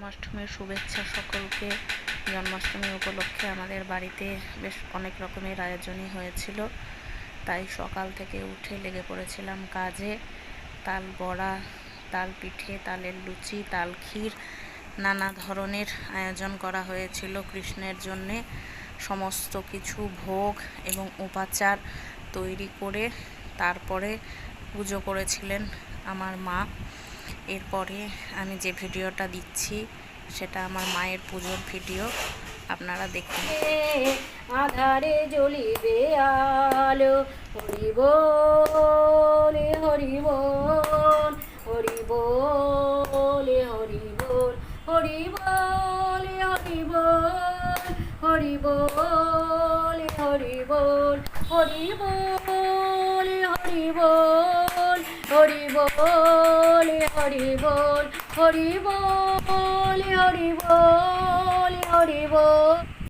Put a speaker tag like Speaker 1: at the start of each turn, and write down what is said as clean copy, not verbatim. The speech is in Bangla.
Speaker 1: জন্মাষ্টমীর শুভেচ্ছা সকলকে। জন্মাষ্টমী উপলক্ষে আমাদের বাড়িতে বেশ অনেক রকমের আয়োজনই হয়েছিল, তাই সকাল থেকে উঠে লেগে পড়েছিলাম কাজে। তাল বড়া, তাল পিঠে, তালের লুচি, তাল ক্ষীর, নানা ধরনের আয়োজন করা হয়েছিল কৃষ্ণের জন্যে। সমস্ত কিছু ভোগ এবং উপাচার তৈরি করে তারপরে পুজো করেছিলেন আমার মা। এরপরে আমি যে ভিডিওটা দিচ্ছি সেটা আমার মায়ের পুজোর ভিডিও, আপনারা দেখুন।
Speaker 2: আধারে জ্বলিবে আলো, হরি বল হরি বল, হরি বল হরি বল, হরি বল হরি বল, হরি বল হরি বল, হরি বল হরি বল, হরি বল হরি বল, হরি বল হরি বল, হরি বল।